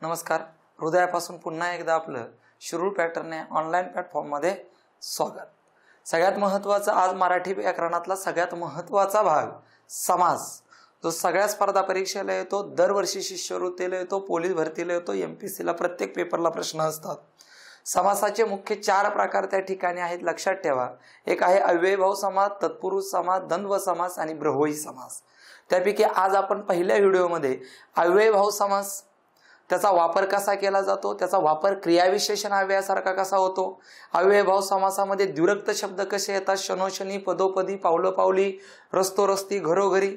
नमस्कार. हृदयापासून पुन्हा एकदा आपलं शिरूर पॅटर्न या ऑनलाईन प्लॅटफॉर्ममध्ये स्वागत. सगळ्यात महत्त्वाचा आज मराठी व्याकरणातला सगळ्यात महत्त्वाचा भाग समास, जो सगळ्या स्पर्धा परीक्षेला येतो, दरवर्षी शिष्यवृत्तीला येतो, पोलीस भरतीला येतो, MPSCला प्रत्येक पेपरला प्रश्न असतात. समासाचे मुख्य 4 प्रकार त्या ठिकाणी आहेत, लक्षात ठेवा. एक आहे अव्ययभाव समास, तत्पुरुष समास, द्वंद्व समास आणि ब्रह्मोई समास. त्यापैकी आज आपण पहिल्या व्हिडिओमध्ये अव्ययभाव समास, त्याचा वापर कसा केला जातो, त्याचा वापर क्रियाविशेषण अव्ययासारखा कसा होतो, अव्ययभाव समासामध्ये द्विरक्त शब्द कसे येतात, शनोशनी, पदोपदी, पावलोपावली, रस्तोरस्ती, घरोघरी.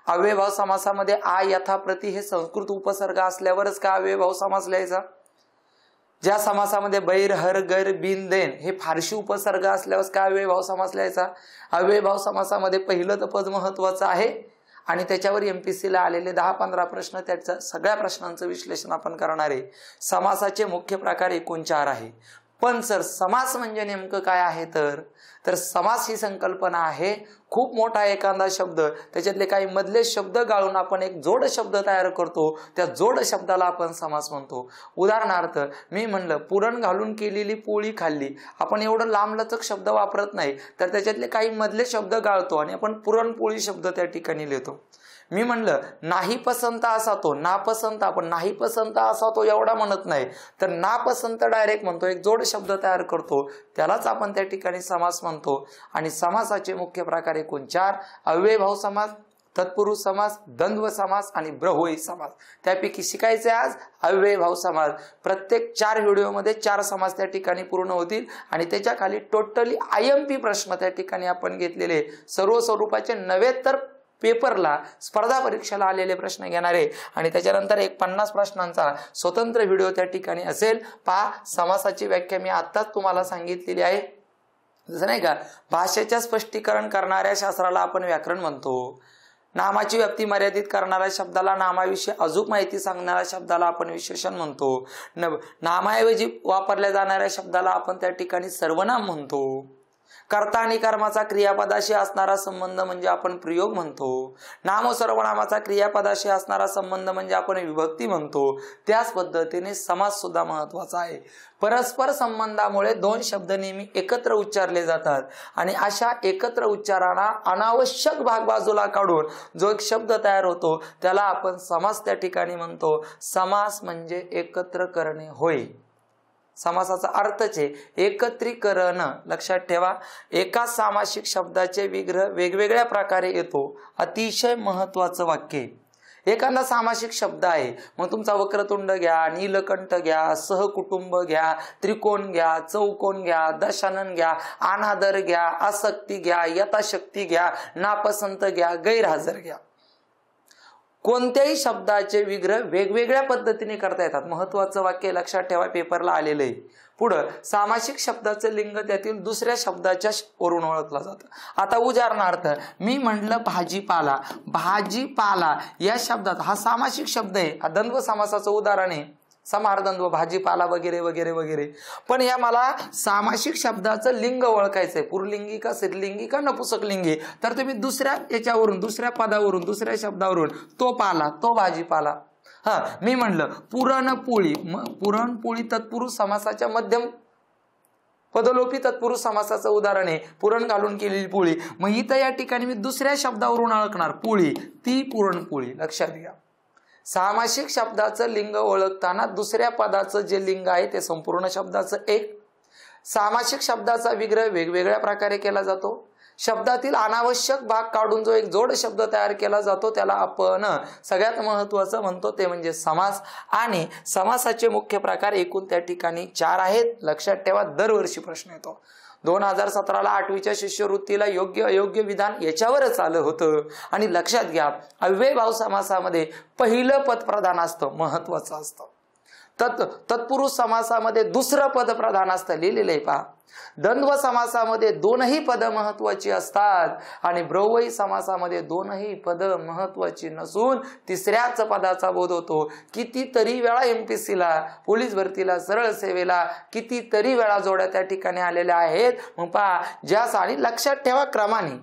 अव्ययभाव समासामध्ये आ, यथा, प्रति हे संस्कृत उपसर्ग असल्यावरच का अव्ययभाव समास लिहायचा. ज्या समासामध्ये बैर, हर, गैर, बिन, देन हे फारशी उपसर्ग असल्यावर का अव्ययभाव समास लिहायचा. अव्ययभाव समासामध्ये पहिलं तर पद महत्वाचं आहे आणि त्याच्यावर MPSCला आलेले 10-15 प्रश्न, त्याच्या सगळ्या प्रश्नांचं विश्लेषण आपण करणार आहे. समासाचे मुख्य प्रकार एकूण 4 आहे. पण सर समास म्हणजे नेमकं काय आहे, तर समास ही संकल्पना आहे खूप मोठा एखादा शब्द, त्याच्यातले काही मधले शब्द गाळून आपण एक जोड शब्द तयार करतो, त्या जोड शब्दाला आपण समास म्हणतो. उदाहरणार्थ मी म्हणलं पुरण घालून केलेली पोळी खाल्ली, आपण एवढं लांबलचक शब्द वापरत नाही, तर त्याच्यातले काही मधले शब्द गाळतो आणि आपण पुरणपोळी शब्द त्या ठिकाणी लिहितो. मी म्हणलं नाही पसंत असा तो, नापसंत आपण नाही पसंत असा तो एवढा म्हणत नाही, तर नापसंत डायरेक्ट म्हणतो, एक जोड शब्द तयार करतो, त्यालाच आपण त्या ठिकाणी समास म्हणतो. आणि समासाचे मुख्य प्रकार एकूण 4: अव्ययभाव समास, तत्पुरुष समास, द्वंद्व समास आणि ब्रह्मोई समास. त्यापैकी शिकायचे आज अव्ययभाव समास. प्रत्येक 4 व्हिडिओमध्ये 4 समास त्या ठिकाणी पूर्ण होतील आणि त्याच्या खाली टोटली IMP प्रश्न त्या ठिकाणी आपण घेतलेले, सर्व स्वरूपाचे नव्हे तर पेपरला स्पर्धा परीक्षेला आलेले प्रश्न घेणार आहे. आणि त्याच्यानंतर एक 50 प्रश्नांचा स्वतंत्र व्हिडिओ त्या ठिकाणी असेल. पहा, समासाची व्याख्या मी आत्ताच तुम्हाला सांगितलेली आहे. जसं नाही का, भाषेच्या स्पष्टीकरण करणाऱ्या शास्त्राला आपण व्याकरण म्हणतो. नामाची व्याप्ती मर्यादित करणाऱ्या शब्दाला, नामाविषयी अजून माहिती सांगणाऱ्या शब्दाला आपण विशेषण म्हणतो. नामाऐवजी वापरल्या जाणाऱ्या शब्दाला आपण त्या ठिकाणी सर्वनाम म्हणतो. कर्ता आणि कर्माचा क्रियापदाशी असणारा संबंध म्हणजे आपण प्रयोग म्हणतो. नाम व सर्वनामाचा क्रियापदाशी असणारा संबंध म्हणजे आपण विभक्ती म्हणतो. त्याच पद्धतीने समास सुद्धा महत्वाचा आहे. परस्पर संबंधामुळे 2 शब्द नेहमी एकत्र उच्चारले जातात आणि अशा एकत्र उच्चारांना अनावश्यक भाग बाजूला काढून जो एक शब्द तयार होतो त्याला आपण समास त्या ठिकाणी म्हणतो. समास म्हणजे एकत्र करणे होय. समासाचा अर्थच आहे एकत्रीकरण. लक्षात ठेवा, एका सामासिक शब्दाचे विग्रह वेगवेगळ्या प्रकारे येतो. अतिशय महत्वाचं वाक्य. एखादा सामासिक शब्द आहे, मग तुमचा वक्रतुंड घ्या, नीलकंठ घ्या, सहकुटुंब घ्या, त्रिकोण घ्या, चौकोन घ्या, दशानन घ्या, अनादर घ्या, आसक्ती घ्या, यथाशक्ती घ्या, नापसंत घ्या, गैरहजर घ्या. कोणत्याही शब्दाचे विग्रह वेगवेगळ्या पद्धतीने करता येतात. महत्वाचं वाक्य लक्षात ठेवा, पेपरला आलेलं आहे. पुढं सामासिक शब्दाचं लिंग त्यातील दुसऱ्या शब्दाच्या वरून ओळखलं जातं. आता उदाहरणार्थ मी म्हटलं भाजीपाला, भाजीपाला या शब्दात हा सामासिक शब्द आहे, हा द्वंद्व समासाचं उदाहरण आहे. समाहार द्वंद्व, भाजीपाला वगैरे वगैरे वगैरे. पण या मला सामासिक शब्दाचं लिंग ओळखायचंय, पुरलिंगी का स्त्रीलिंगी का नपुसकलिंगी. तर तुम्ही दुसऱ्या याच्यावरून, दुसऱ्या पदावरून, दुसऱ्या शब्दावरून तो पाला, तो भाजीपाला. मी म्हणलं पुरणपोळी, पुरणपोळी तत्पुरुष समासाच्या मध्यम पदलोपी तत्पुरुष समासाचं उदाहरण आहे, पुरण घालून केलेली पोळी. मग इथं या ठिकाणी मी दुसऱ्या शब्दावरून ओळखणार पोळी, ती पुरणपोळी. लक्षात घ्या, सामासिक शब्दाचं लिंग ओळखताना दुसऱ्या पदाचं जे लिंग आहे ते संपूर्ण शब्दाचं एक. सामासिक शब्दाचा विग्रह वेगवेगळ्या प्रकारे केला जातो. शब्दातील अनावश्यक भाग काढून जो एक जोड शब्द तयार केला जातो त्याला आपण सगळ्यात महत्वाचं म्हणतो, ते म्हणजे समास. आणि समासाचे मुख्य प्रकार एकूण त्या ठिकाणी 4 आहेत. लक्षात ठेवा, दरवर्षी प्रश्न येतो. 2017ला 8वीच्या शिष्यवृत्तीला योग्य अयोग्य विधान याच्यावरच आलं होतं. आणि लक्षात घ्या, अव्ययभाव समासामध्ये पहिलं पद प्रधान असतं, महत्वाचं असतं. तत्पुरुष समासामध्ये दुसरं पद प्रधान असतं, लिहिलेलं आहे पहा. द्वंद्व समासामध्ये 2ही पद महत्वाची असतात आणि ब्रह्मोई समासामध्ये 2ही पद महत्वाची नसून तिसऱ्याच पदाचा बोध होतो. कितीतरी वेळा MPSCला, पोलीस भरतीला, सरळ सेवेला कितीतरी वेळा जोड्या त्या ठिकाणी आलेल्या आहेत. मग पहा, ज्या साली लक्षात ठेवा क्रमाने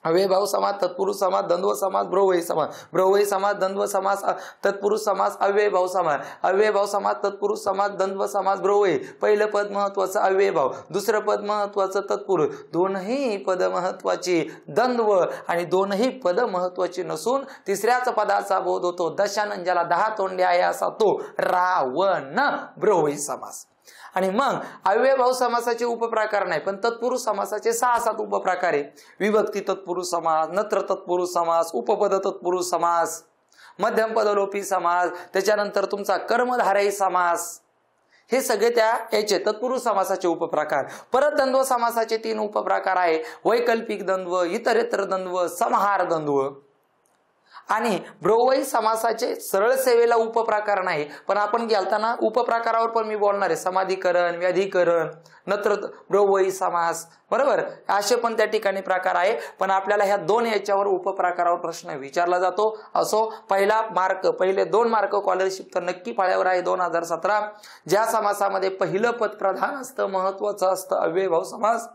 अव्ययभाव समास, तत्पुरुष समास, द्वंद्व समास, बहुव्रीही समास, बहुव्रीही समास, द्वंद्व समास, तत्पुरुष समास, अव्ययभाव समास, अव्ययभाव समास, तत्पुरुष समास, द्वंद्व समास, बहुव्रीही. पहिलं पद महत्वाचं अव्ययभाव, दुसरं पद महत्वाचं तत्पुरुष, दोनही पद महत्वाची द्वंद्व आणि दोनही पद महत्वाची नसून तिसऱ्याच पदाचा बोध होतो. दशानन ज्याला 10 तोंडे आहे असा तो रावण, बहुव्रीही समास. आणि मग अव्ययभाव समासाचे उपप्रकार नाही, पण तत्पुरुष समासाचे 6-7 उपप्रकार आहे. विभक्ती तत्पुरुष समास, नत्र तत्पुरुष समास, उपपद तत्पुरुष समास, मध्यम पदलोपी समास, त्याच्यानंतर तुमचा कर्मधारयी समास, हे सगळे त्या याचे तत्पुरुष समासाचे उपप्रकार. परत द्वंद्व समासाचे 3 उपप्रकार आहे. वैकल्पिक द्वंद्व, इतरेतर द्वंद्व, समाहार द्वंद्व. आणि बहुव्रीही समासाचे सरळ सेवेला उपप्रकार नाही, पण आपण गेलताना उपप्रकारावर पण मी बोलणार आहे. समाधिकरण, व्याधिकरण, नत्र बहुव्रीही समास, बरोबर, असे पण त्या ठिकाणी प्रकार आहे. पण आपल्याला ह्या 2 याच्यावर उपप्रकारावर प्रश्न विचारला जातो. असो, पहिले 2 मार्क स्कॉलरशिप तर नक्की फाळ्यावर आहे 2017. ज्या समासामध्ये पहिलं पद प्रधान असतं, महत्वाचं असतं, अव्ययभाव समास.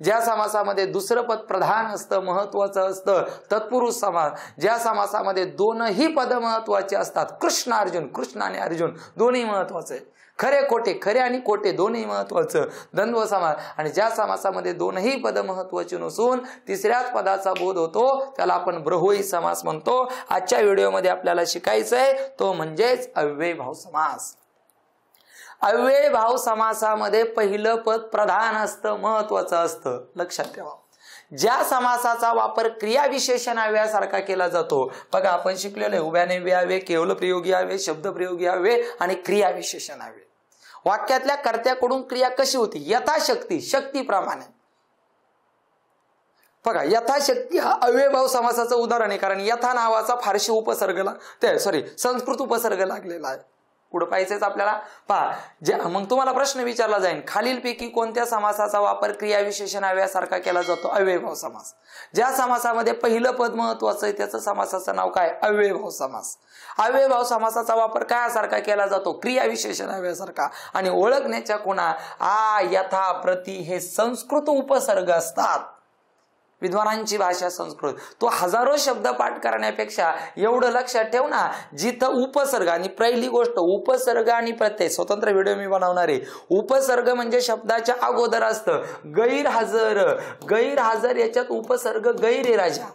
ज्या समासामध्ये दुसरं पद प्रधान असतं, महत्वाचं असतं, तत्पुरुष समास. ज्या समासामध्ये दोनही पद महत्वाचे असतात, कृष्ण अर्जुन, कृष्ण आणि अर्जुन दोन्ही महत्वाचे, खरे आणि खोटे दोन्ही महत्वाचं, द्वंद्व समास. आणि ज्या समासामध्ये दोनही पद महत्वाची नसून तिसऱ्याच पदाचा बोध होतो त्याला आपण बहुव्रीही समास म्हणतो. आजच्या व्हिडिओमध्ये आपल्याला शिकायचंय तो म्हणजेच अव्ययभाव समास. अव्ययभाव समासामध्ये पहिलं पद प्रधान असतं, महत्वाचं असतं, लक्षात ठेवा. ज्या समासाचा वापर क्रियाविशेषणाव्यासारखा केला जातो, बघा आपण शिकलेलो आहे, उभ्याने व्यावे, केवल प्रयोगी हवे, शब्द प्रयोगी हवे आणि क्रियाविशेषण हवे. वाक्यातल्या कर्त्याकडून क्रिया कशी होती? यथाशक्ती, शक्तीप्रमाणे. बघा, यथाशक्ती हा अव्ययभाव समासाचं उदाहरण आहे, कारण यथा नावाचा फारशी उपसर्ग संस्कृत उपसर्ग लागलेला आहे. पुढे पाहायचंच आपल्याला. पहा, मग तुम्हाला प्रश्न विचारला जाईल, खालीलपैकी कोणत्या समासाचा वापर क्रियाविशेषणाव्यासारखा केला जातो? अव्ययभाव समास. ज्या समासामध्ये पहिलं पद महत्वाचं आहे त्याचं समासाचं नाव काय? अव्ययभाव समास. अव्ययभाव समासाचा वापर काय सारखा केला जातो? क्रियाविशेषणाव्यासारखा. आणि ओळखण्याच्या खुणा आ, यथा, प्रति हे संस्कृत उपसर्ग असतात. विद्वानांची भाषा संस्कृत. तो हजारो शब्द पाठ करण्यापेक्षा एवढं लक्षात ठेव ना, जिथं उपसर्ग, आणि पहिली गोष्ट उपसर्ग आणि प्रत्यय स्वतंत्र व्हिडिओ मी बनवणार आहे. उपसर्ग म्हणजे शब्दाच्या अगोदर असतं. गैरहजर याच्यात उपसर्ग गैर आहे राजा.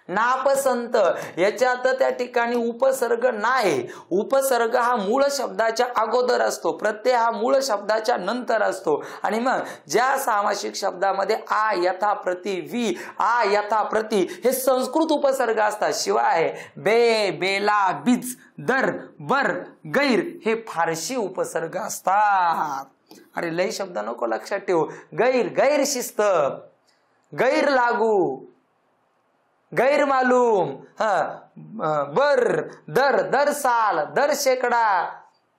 नापसंत याच्यात त्या ठिकाणी उपसर्ग नाही. उपसर्ग हा मूळ शब्दाच्या अगोदर असतो, प्रत्यय हा मूळ शब्दाच्या नंतर असतो. आणि मग ज्या सामासिक शब्दामध्ये आ, यथा, प्रति, वी, आ, यथा, प्रति हे संस्कृत उपसर्ग असतात. शिवाय बे, बेला, बीज, दर, बर, गैर हे फारशी उपसर्ग असतात. अरे लय शब्द नको लक्षात ठेवू. गैर शिस्त, गैर लागू, गैर मालूम, बर, दर साल, दर शेकडा,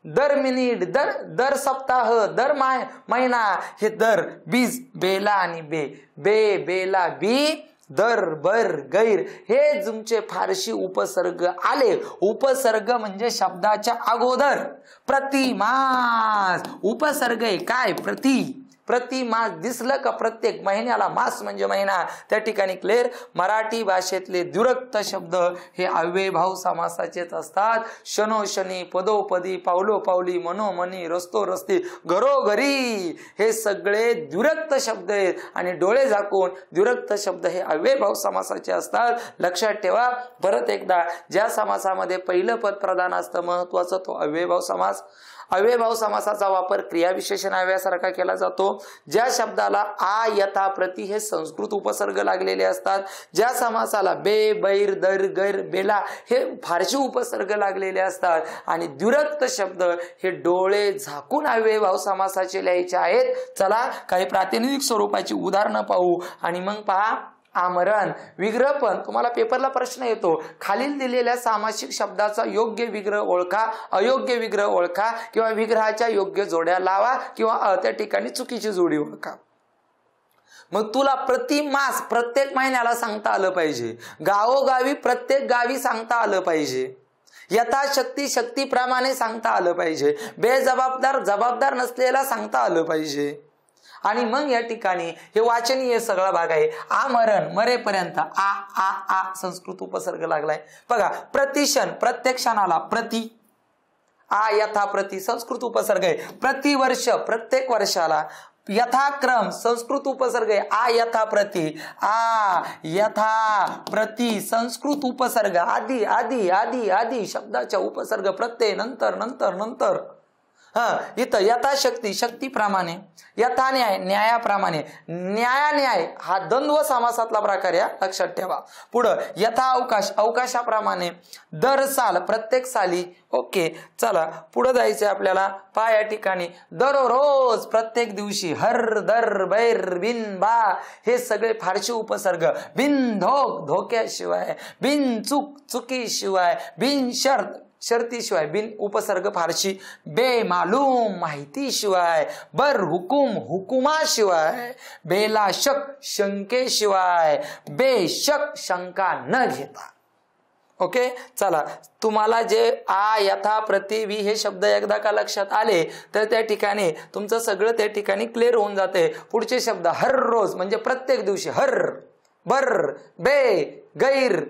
दर मिनिट, दर सप्ताह, दर महिना हे दर. बीज, बेला आणि बे, बेला, बी, दर, बर, गैर हे तुमचे फारशी उपसर्ग आले. उपसर्ग म्हणजे शब्दाच्या अगोदर. प्रतिमास उपसर्ग आहे काय? प्रति मास दिसलं का? प्रत्येक महिन्याला, मास म्हणजे महिना. त्या ठिकाणी क्लिअर. मराठी भाषेतले द्विरुक्त शब्द हे अव्ययभाव समासाचेच असतात. शनोशनी, पदोपदी, पावलोपावली, मनोमनी, रस्तोरस्ती, घरोघरी हे सगळे द्विरुक्त शब्द आहेत. आणि डोळे झाकून द्विरुक्त शब्द हे अव्ययभाव समासाचे असतात. लक्षात ठेवा. परत एकदा, ज्या समासामध्ये पहिलं पद प्रधान असतं, महत्वाचं, तो अव्ययभाव समास. अव्ययभाव समासाचा वापर क्रियाविशेषणाव्यासारखा केला जातो. ज्या शब्दाला आ, यथा, प्रति हे संस्कृत उपसर्ग लागलेले असतात. ज्या समासाला बे, बैर, दर, गैर, बेला हे फारशी उपसर्ग लागलेले असतात. आणि द्विरुक्त शब्द हे डोळे झाकून अव्ययभाव समासाचे लिहायचे आहेत. चला काही प्रातिनिधिक स्वरूपाची उदाहरणं पाहू आणि मग पहा. आमरण, विग्रह. पण तुम्हाला पेपरला प्रश्न येतो, खालील दिलेल्या सामासिक शब्दाचा योग्य विग्रह ओळखा, अयोग्य विग्रह ओळखा, किंवा विग्रहाच्या योग्य जोड्या लावा, किंवा त्या ठिकाणी चुकीची जोडी ओळखा. मग तुला प्रतिमास प्रत्येक महिन्याला सांगता आलं पाहिजे. गावोगावी प्रत्येक गावी सांगता आलं पाहिजे. यथाशक्ती शक्तीप्रमाणे सांगता आलं पाहिजे. बेजबाबदार जबाबदार नसलेला सांगता आलं पाहिजे. आणि मग या ठिकाणी हे वाचनीय सगळा भाग आहे. आमरण मरेपर्यंत आ आ आ संस्कृत उपसर्ग लागलाय बघा. प्रतिक्षण प्रत्येक क्षणाला प्रति, आ यथा प्रति संस्कृत उपसर्ग आहे. प्रतिवर्ष प्रत्येक वर्षाला, यथाक्रम संस्कृत उपसर्ग आहे. आ यथा प्रति, आ यथा प्रति संस्कृत उपसर्ग. आधी आधी आधी आधी शब्दाच्या उपसर्ग प्रत्यय नंतर नंतर नंतर. इथं यथाशक्ती शक्तीप्रमाणे, यथा न्याय न्यायाप्रमाणे, न्याय हा द्वंद्व समासातला प्रकार या लक्षात ठेवा. पुढं यथा अवकाश अवकाशाप्रमाणे, दर साल प्रत्येक साली. ओके चला पुढे जायचंय आपल्याला. पहा या ठिकाणी दररोज प्रत्येक दिवशी, हर दर बैर बिन बा हे सगळे फारशी उपसर्ग. बिन धोक धोक्याशिवाय, बिन चूक चुकीशिवाय, बिन शर्त शर्तीशिवाय, बिन उपसर्ग फारशी. बेमालूम माहितीशिवाय, बर हुकुम हुकुमाशिवाय, बेला शक शंकेशिवाय, बेशक शंका न घेता. ओके चला तुम्हाला जे आ यथा प्रति वी हे शब्द एकदा का लक्षात आले तर त्या ठिकाणी तुमचं सगळं त्या ठिकाणी क्लिअर होऊन जाते. पुढचे शब्द हर रोज म्हणजे प्रत्येक दिवशी, हर बर बे गैर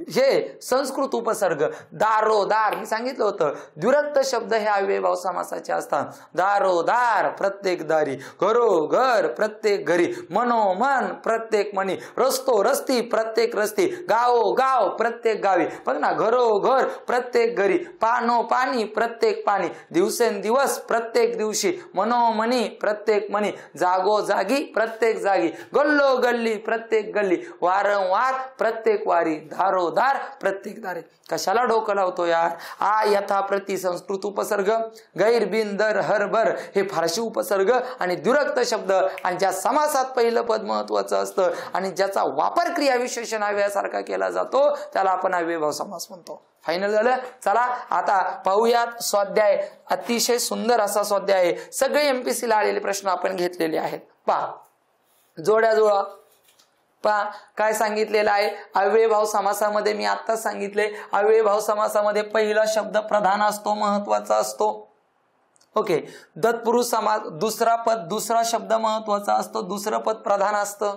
हे संस्कृत उपसर्ग. दारोदार मी सांगितलं होतं द्विरक्त शब्द हे अव्ययभाव समासाचे असतात. दारोदार प्रत्येक दारी, घरोघर प्रत्येक घरी, मनोमन प्रत्येक मनी, रस्तो रस्ती प्रत्येक रस्ती, गावो गाव प्रत्येक गावी. बघ ना, घरोघर प्रत्येक घरी, पानो पाणी प्रत्येक पाणी, दिवसेंदिवस प्रत्येक दिवशी, मनोमनी प्रत्येक मनी, जागो जागी प्रत्येक जागी, गल्लो गल्ली प्रत्येक गल्ली, वारंवार प्रत्येक वारी, दारोदार प्रत्येक दारे. कशाला डोकं लावतो यार. आ यथा प्रति संस्कृत उपसर्ग, गैर बिन दर हर बर हे फारशी उपसर्ग आणि द्विरक्त शब्द, आणि ज्या समासात पहिलं पद महत्वाचं असतं आणि ज्याचा वापर क्रिया विशेषण अव्ययासारखा केला जातो त्याला आपण अव्ययभाव समास म्हणतो. फायनल झालं. चला आता पाहूयात स्वाध्याय. अतिशय सुंदर असा स्वाध्याय आहे. सगळे एमपीसी ला आलेले प्रश्न आपण घेतलेले आहेत. पहा जोड्या जुळा. पहा काय सांगितलेलं आहे. अव्ययभाव समासामध्ये मी आत्ताच सांगितले, अव्ययभाव समासामध्ये पहिला शब्द प्रधान असतो, महत्वाचा असतो. ओके. तत्पुरुष समास दुसरा शब्द महत्वाचा असतो, दुसरं पद प्रधान असतं.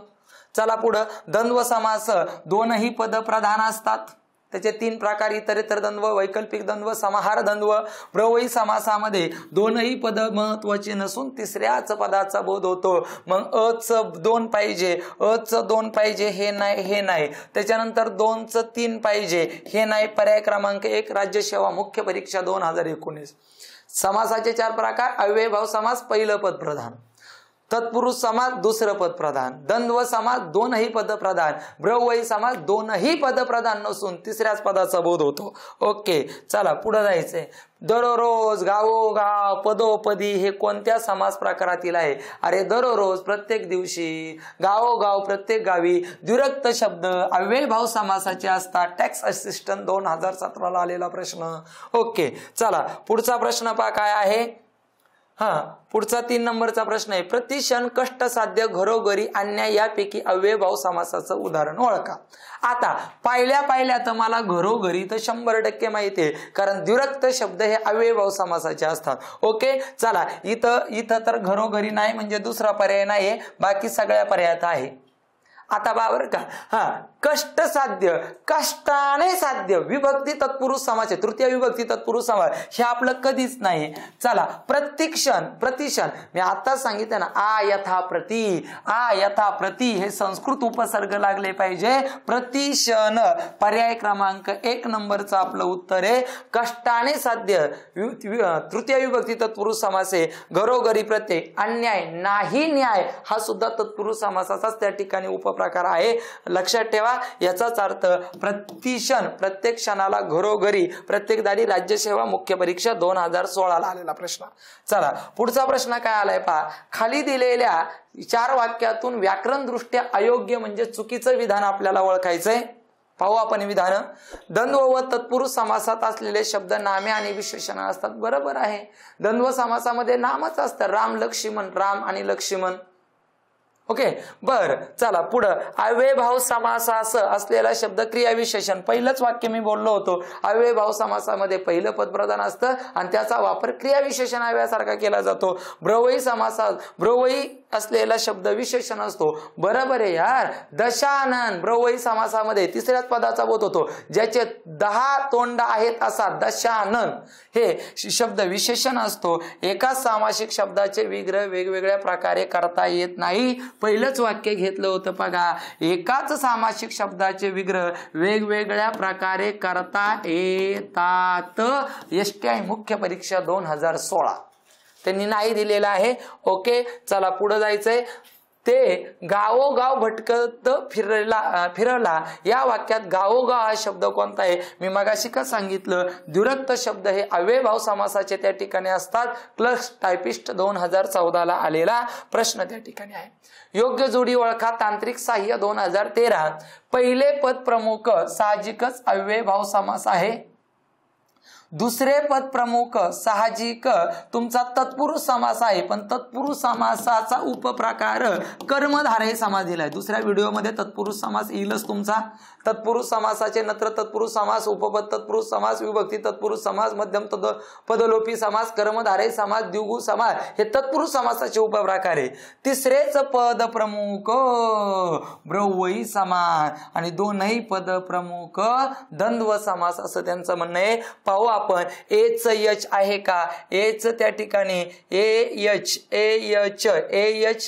चला पुढं द्वंद्व समास दोनही पद प्रधान असतात. त्याचे 3 प्रकार, इतरेतर द्वंद्व, वैकल्पिक द्वंद्व, समाहार द्वंद्व. प्रवयी समासामध्ये दोनही पद महत्वाचे नसून तिसऱ्याच पदाचा बोध होतो. मग अच 2 पाहिजे, अच 2 पाहिजे हे नाही. त्याच्यानंतर 2च 3 पाहिजे हे नाही. पर्याय क्रमांक 1 राज्यसेवा मुख्य परीक्षा 2019. समासाचे 4 प्रकार. अव्ययभाव समास पहिलं पद प्रधान, तत्पुरुष समास दुसरं पद प्रधान, द्वंद्व समास दोनही पद प्रधान, ब्रह्मवयी समास दोनही पद प्रधान नसून तिसऱ्याच पदाचा बोध होतो. ओके चला पुढे जायचंय. दररोज, गावोगाव, पदोपदी हे कोणत्या समास प्रकारातील आहे. अरे दररोज प्रत्येक दिवशी, गावोगाव प्रत्येक गावी द्विरक्त शब्द अव्ययभाव समासाचे असतात. टॅक्स असिस्टंट 2017 ला आलेला प्रश्न. ओके चला पुढचा प्रश्न पहा काय आहे. पुढचा 3 नंबरचा प्रश्न आहे. प्रतिक्षण कष्टसाध्य घरोघरी अन्याय यापैकी अव्ययभाव समासाचं उदाहरण ओळखा. आता पाहिल्या तर मला घरोघरी तर 100% माहिती आहे, कारण द्विरक्त शब्द हे अव्ययभाव समासाचे असतात. ओके चला इथं तर घरोघरी नाही म्हणजे दुसरा पर्याय नाही, बाकी सगळ्या पर्यायात आहे. आता बाबर का कष्टसाध्य, कष्टाने साध्य, विभक्ती तत्पुरुष समास आहे, तृतीय विभक्ती तत्पुरुष समास हे आपलं कधीच नाही. चला प्रतिक्षण मी आता सांगितलं ना, आ यथा प्रति हे संस्कृत उपसर्ग लागले पाहिजे. प्रतिक्षण पर्याय क्रमांक 1 नंबरचं आपलं उत्तर आहे. कष्टाने साध्य तृतीय विभक्ती तत्पुरुष समास आहे. घरोघरी प्रत्यय, अन्याय नाही न्याय हा सुद्धा तत्पुरुष समासाचाच त्या ठिकाणी उपप्रकार आहे. लक्षात ठेवा. याचाच अर्थ प्रतिक्षण प्रत्येक क्षणाला, घरोघरी प्रत्येक दारी, राज्यसेवा मुख्य परीक्षा 2016 ला आलेला प्रश्न. चला पुढचा प्रश्न काय आलाय पहा. खाली दिलेल्या 4 वाक्यातून व्याकरण दृष्ट्या अयोग्य म्हणजे चुकीचं विधान आपल्याला ओळखायचंय. पाहू आपण विधान. द्वंद्व व तत्पुरुष समासात असलेले शब्द नामे आणि विशेषण असतात. बरोबर आहे. द्वंद्व समासामध्ये नामच असतं. राम लक्ष्मण, राम आणि लक्ष्मण. ओके बर चला पुढं अव्ययभाव समासास असलेला शब्द क्रियाविशेषण. पहिलंच वाक्य मी बोललो होतो, अव्ययभाव समासामध्ये पहिलं पद प्रधान असतं आणि त्याचा वापर क्रियाविशेषण अव्ययासारखा केला जातो. ब्रवई समासात ब्रवई असलेला शब्द विशेषण असतो. बरोबर आहे यार. दशानन ब्रवई समासामध्ये तिसऱ्याच पदाचा बोध होतो. ज्याचे 10 तोंड आहेत असा दशानन हे शब्द विशेषण असतो. एकाच सामासिक शब्दाचे विग्रह वेगवेगळ्या प्रकारे करता येत नाही. पहिलंच वाक्य घेतलं होतं बघा, एकाच सामासिक शब्दाचे विग्रह वेगवेगळ्या प्रकारे करता येतात. STI मुख्य परीक्षा 2016 त्यांनी नाही दिलेला आहे. ओके चला पुढे जायचंय. ते गावोगाव भटकत फिरला या वाक्यात गावोगाव हा शब्द कोणता आहे? मी मगाशी का सांगितलं, द्विरक्त शब्द हे अव्ययभाव समासाचे त्या ठिकाणी असतात. क्लर्क टायपिस्ट 2014 ला आलेला प्रश्न त्या ठिकाणी आहे. योग्य जोडी ओळखा. तांत्रिक सहाय्य 2013. पहिले पद प्रमुख साहजिकच अव्ययभाव समास आहे. दुसरे पद प्रमुख साहजिक तुमचा तत्पुरुष समास आहे, पण तत्पुरुष समासाचा उपप्रकार कर्मधारय समास दिलाय. दुसऱ्या व्हिडिओमध्ये तत्पुरुष समास येईलच तुमचा. तत्पुरुष समासाचे नत्र तत्पुरुष समास, उपपद तत्पुरुष समास, विभक्ती तत्पुरुष समास, मध्यम पदलोपी समास, कर्मधारय समास, द्विगु समास हे तत्पुरुष समासाचे उपप्रकार आहे. तिसरेच पद प्रमुख ब्रवई समास आणि दोनही पद प्रमुख द्वंद्व समास असं त्यांचं म्हणणं आहे. पाहू आपण एच यच आहे का? एच त्या ठिकाणी एच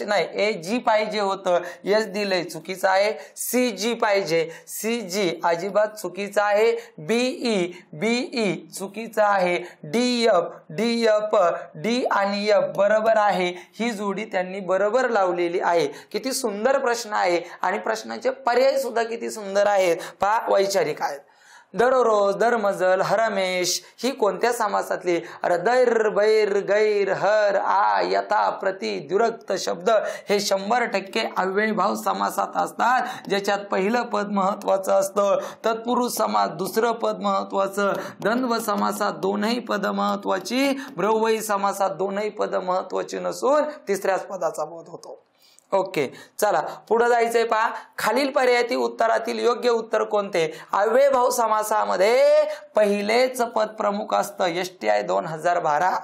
नाही, ए जी पाहिजे होतं, एच दिलंय चुकीचं आहे. सी जी पाहिजे, सी जी अजिबात चुकीचं आहे. बीई चुकीचं आहे. डी एफ डी आणि एफ बरोबर आहे. ही जोडी त्यांनी बरोबर लावलेली आहे. किती सुंदर प्रश्न आहे आणि प्रश्नाचे पर्याय सुद्धा किती सुंदर आहेत. पहा वैचारिक आहेत. दररोज, दरमजल, हरमेश ही कोणत्या समासातली? दैर, बैर, गैर, हर, आ, यथा, प्रति, द्विरक्त शब्द हे 100% अव्ययभाव समासात असतात. ज्याच्यात पहिलं पद महत्वाचं असतं. तत्पुरुष समास दुसरं पद महत्वाचं. द्वंद्व समासात दोनही पद महत्वाची. ब्रवई समासात दोनही पद महत्वाची नसून तिसऱ्याच पदाचा बोध होतो. ओके चला पुढे जायचंय. पहा खालील पर्यायातील उत्तरातील योग्य उत्तर कोणते? अव्ययभाव समासामध्ये पहिलेच पद प्रमुख असतं. STI 2012.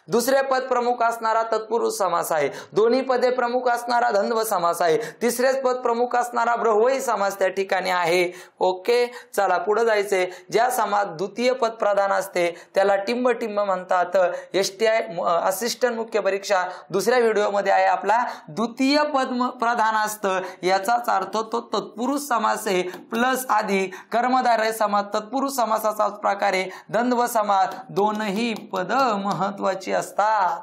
दुसरे पद प्रमुख असणारा तत्पुरुष समास आहे. दोन्ही पदे प्रमुख असणारा द्वंद्व समास आहे. तिसरेच पद प्रमुख असणारा ब्रव्हई समास त्या ठिकाणी आहे. ओके चला पुढे जायचे. ज्या समास द्वितीय पद प्रधान असते त्याला टिंब म्हणतात. STI असिस्टंट मुख्य परीक्षा दुसऱ्या व्हिडिओमध्ये आहे आपला. द्वितीय पद प्रधान असतं याचाच अर्थ तो तत्पुरुष समास आहे प्लस आधी कर्मधारय समास तत्पुरुष समासाचाच प्रकारे द्वंद्व समास दोनही पद महत्वाची असतात.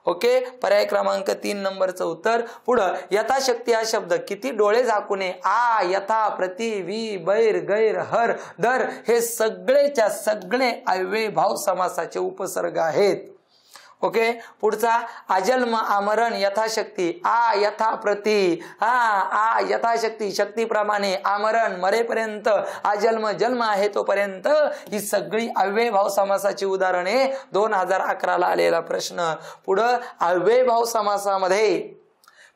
ओके पर्याय क्रमांक 3 नंबरचं उत्तर. पुढं यथाशक्ती हा शब्द किती डोळे झाकूने आ, यथा, प्रति, वी, बैर, गैर, हर, दर हे सगळेच्या सगळे अव्ययभाव समासाचे उपसर्ग आहेत. ओके पुढचा अजन्म आमरण यथाशक्ती आ, यथा, प्रति, आ यथाशक्ती शक्तीप्रमाणे, आमरण मरेपर्यंत, अजन्म जन्म आहे तोपर्यंत ही सगळी अव्ययभाव समासाची उदाहरणे 2011 ला आलेला प्रश्न. पुढं अव्ययभाव समासामध्ये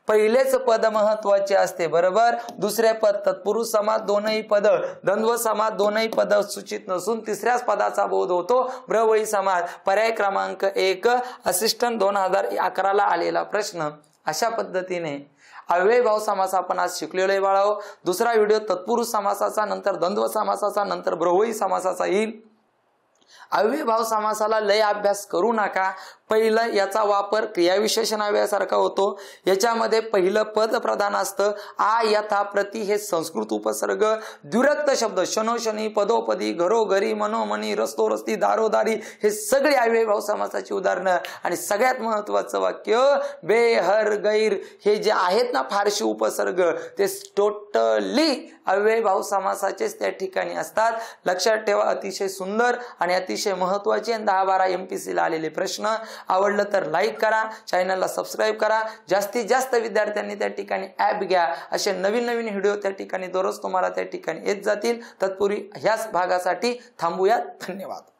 पहिलेच पद महत्वाचे असते बरोबर. दुसरे पद तत्पुरुष समास दोनही पद, द्वंद्व समास दोनही पद सूचित नसून तिसऱ्याच पदाचा बोध होतो. ब्रवई समास. पर्याय क्रमांक 1 असिस्टंट 2011 ला आलेला प्रश्न. अशा पद्धतीने अव्ययभाव समास आपण आज शिकलेलो आहे बाळाओ. दुसरा व्हिडिओ तत्पुरुष समासाचा, नंतर द्वंद्व समासाचा, नंतर ब्रवई समासाचा येईल. अव्ययभाव समासाला लय अभ्यास करू नका. पहिलं याचा वापर क्रियाविशेषण अव्ययासारखा होतो. याच्यामध्ये पहिलं पद प्रधान असतं. आ, यथा, प्रति हे संस्कृत उपसर्ग. द्विरक्त शब्द शनोशनी, पदोपदी, घरोघरी, मनोमनी, रस्तो रस्ती, दारोदारी हे सगळे अव्ययभाव समासाची उदाहरणं. आणि सगळ्यात महत्वाचं वाक्य बे, हर, गैर हे जे आहेत ना फारशी उपसर्ग ते टोटली अव्ययभाव समासाचेच त्या ठिकाणी असतात. लक्षात ठेवा. अतिशय सुंदर आणि अतिशय महत्वाचे 10-12 MPSC ला आलेले प्रश्न. आवडलं तर लाईक करा, चॅनलला सबस्क्राईब करा. जास्तीत जास्त विद्यार्थ्यांनी त्या ठिकाणी ॲप घ्या. असे नवीन नवीन व्हिडिओ त्या ठिकाणी दररोज तुम्हाला त्या ठिकाणी येत जातील. तत्पूर्वी ह्याच भागासाठी थांबूयात. धन्यवाद.